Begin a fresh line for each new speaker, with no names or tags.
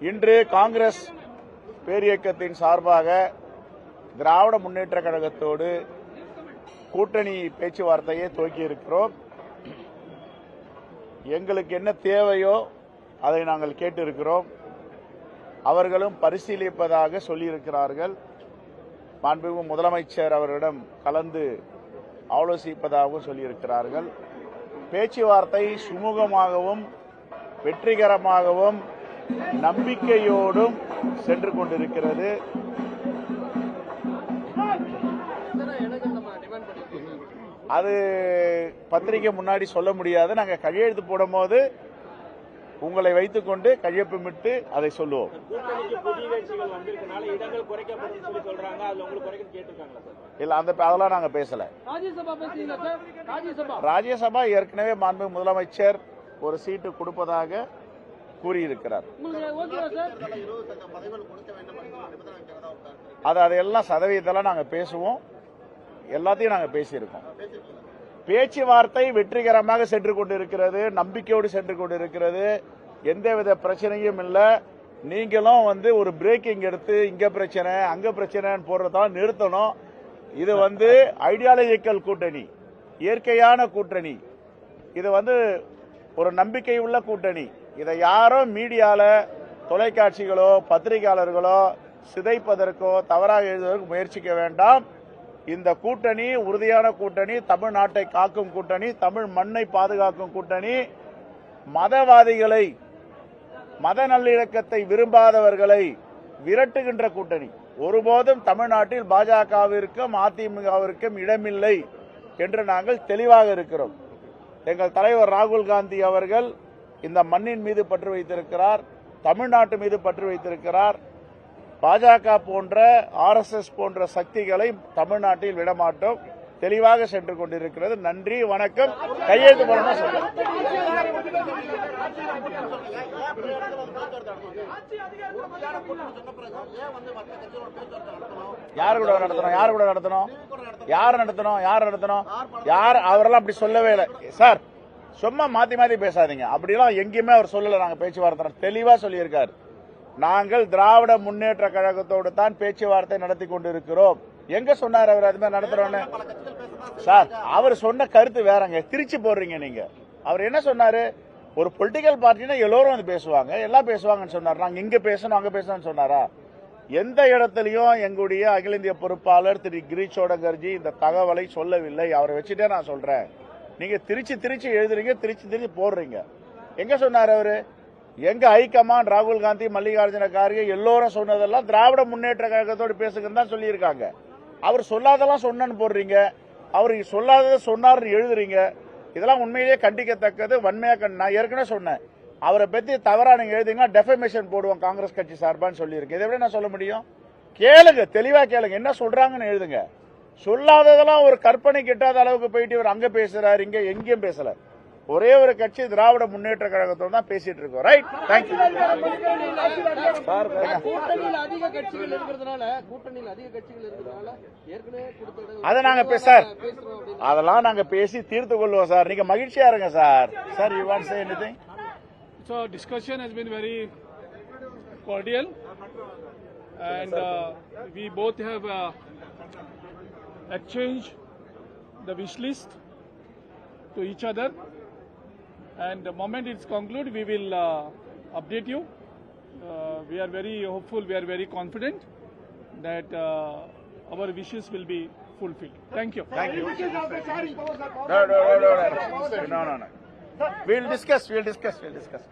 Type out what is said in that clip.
இன்று காங்கிரஸ் பேரியக்கத்தின் சார்பாக திராவிட முன்னேற்ற கழகத்தோடு கூட்டணி பேச்சுவார்த்தையை துவக்கி இருக்கிறோம். எங்களுக்கு என்ன தேவையோ அதை நாங்கள் கேட்டிருக்கிறோம். அவர்களும் பரிசீலிப்பதாக சொல்லியிருக்கிறார்கள். மாண்புமிகு முதலமைச்சர் அவர்களிடம் கலந்து ஆலோசிப்பதாகவும் சொல்லியிருக்கிறார்கள். பேச்சுவார்த்தை சுமூகமாகவும் வெற்றிகரமாகவும் நம்பிக்கையோடும் சென்று கொண்டிருக்கிறது. அது பத்திரிகை முன்னாடி சொல்ல முடியாது. நாங்கள் கையெழுத்து போடும்போது உங்களை வைத்துக் கொண்டு கையொப்பமிட்டு அதை சொல்லுவோம். இல்ல, அதெல்லாம் நாங்க பேசல. ராஜ்யசபா ஏற்கனவே மாண்புமிகு முதலமைச்சர் ஒரு சீட்டு கொடுப்பதாக கூறியிருக்கிறார். அதெல்லாம் சதவீதத்தெல்லாம் நாங்க பேசுவோம். எல்லாத்தையும் நாங்க பேசியிருக்கோம். பேச்சுவார்த்தை வெற்றிகரமாக சென்று கொண்டிருக்கிறது, நம்பிக்கையோடு சென்று கொண்டிருக்கிறது. எந்தவித பிரச்சனையும் இல்லை. நீங்களும் ஒரு பிரேக்கிங் எடுத்து இங்க பிரச்சனை அங்க பிரச்சனைன்னு போடுறதால நிறுத்தணும். இது ஐடியாலஜிக்கல் கூட்டணி, இயற்கையான கூட்டணி. இது ஒரு நம்பிக்கை உள்ள கூட்டணி. இதை யாரும் மீடியால தொலைக்காட்சிகளோ பத்திரிகையாளர்களோ சிதைப்பதற்கோ தவறாக எழுதுவதற்கு முயற்சிக்க வேண்டாம். இந்த கூட்டணி உறுதியான கூட்டணி, தமிழ்நாட்டை காக்கும் கூட்டணி, தமிழ் மண்ணை பாதுகாக்கும் கூட்டணி, மதவாதிகளை மத நல்லிணக்கத்தை விரும்பாதவர்களை விரட்டுகின்ற கூட்டணி. ஒருபோதும் தமிழ்நாட்டில் பாஜகவிற்கும் அதிமுகவிற்கும் இடமில்லை என்று நாங்கள் தெளிவாக இருக்கிறோம். எங்கள் தலைவர் ராகுல் காந்தி அவர்கள் இந்த மண்ணின் மீது பற்று வைத்திருக்கிறார், தமிழ்நாட்டு மீது பற்று வைத்திருக்கிறார். பாஜக போன்ற RSS போன்ற சக்திகளை தமிழ்நாட்டில் விடமாட்டோம். தெளிவாக சென்று கொண்டிருக்கிறது. நன்றி, வணக்கம். கையெழுத்து போடணும் சொல்லுங்க. யாரு கூட நடத்தணும்? அவரெல்லாம் அப்படி சொல்லவே இல்லை சார். சும்மா மாத்தி மாத்தி பேசாதீங்க. அப்படிலாம் எங்கேயுமே அவர் சொல்லல. நாங்க பேச்சுவார்த்தை தெளிவா சொல்லியிருக்காரு. நாங்கள் திராவிட முன்னேற்ற கழகத்தோடு தான் பேச்சுவார்த்தை நடத்தி கொண்டிருக்கிறோம். எங்க சொன்னார் அவர் அது மாதிரி நடத்துறோன்னு? சார், அவர் சொன்ன கருத்து வேறங்க, திருச்சி போடுறீங்க நீங்க. அவர் என்ன சொன்னாரு? ஒரு பொலிட்டிக்கல் பார்ட்டினா எல்லோரும் பேசுவாங்க, எல்லாம் பேசுவாங்கன்னு சொன்னார். நாங்க இங்க பேசணும் அங்க பேசணும்னு சொன்னாரா? எந்த இடத்துலயும் எங்களுடைய அகில இந்திய பொறுப்பாளர் திரு கிரீஷோடகர்ஜி இந்த தகவலை சொல்லவில்லை. அவரை வச்சுட்டே நான் சொல்றேன். நீங்க திருச்சி எழுதுறீங்க, திருச்சி போடுறீங்க. எங்க சொன்னார் அவரு? எங்க ஹைகமாண்ட் ராகுல் காந்தி, மல்லிகார்ஜுன கார்கே எல்லோரும் சொன்னதெல்லாம் திராவிட முன்னேற்ற கழகத்தோடு பேசுங்கன்னு தான் சொல்லியிருக்காங்க. அவர் சொல்லாதெல்லாம் சொன்னு போடுறீங்க, அவர் சொல்லாததை சொன்னார்னு எழுதுறீங்க. இதெல்லாம் உண்மையிலேயே கண்டிக்கத்தக்கது. வன்மையா நான் ஏற்கனவே சொன்னேன், அவரை பத்தி தவறா நீங்க எழுதிங்கன்னா டெஃபமேஷன் போடுவோம் காங்கிரஸ் கட்சி சார்பான்னு சொல்லியிருக்கு. இதை விட நான் சொல்ல முடியும்? கேளுங்க, தெளிவா கேளுங்க, என்ன சொல்றாங்கன்னு எழுதுங்க. சொல்லாததெல்லாம் ஒரு கற்பனை கிட்டாத அளவுக்கு போயிட்டு இவர் அங்க பேசுறாரு, இங்க எங்கேயும் பேசல. ஒரே ஒரு கட்சி திராவிட முன்னேற்ற கழகத்தோடு தான் பேசிட்டு இருக்கோம். Right, thank you. அதை நாங்க சார் அதெல்லாம் நாங்க பேசி தீர்த்து கொள்வோம் சார். நீங்க மகிழ்ச்சியா இருங்க sir. Sir, you want say anything?
So discussion has been very cordial, and we both have exchanged the wish list to each other. And the moment it's concluded, we will update you. We are very hopeful, we are very confident that our wishes will be fulfilled. Thank you.
Thank you. No. We'll discuss.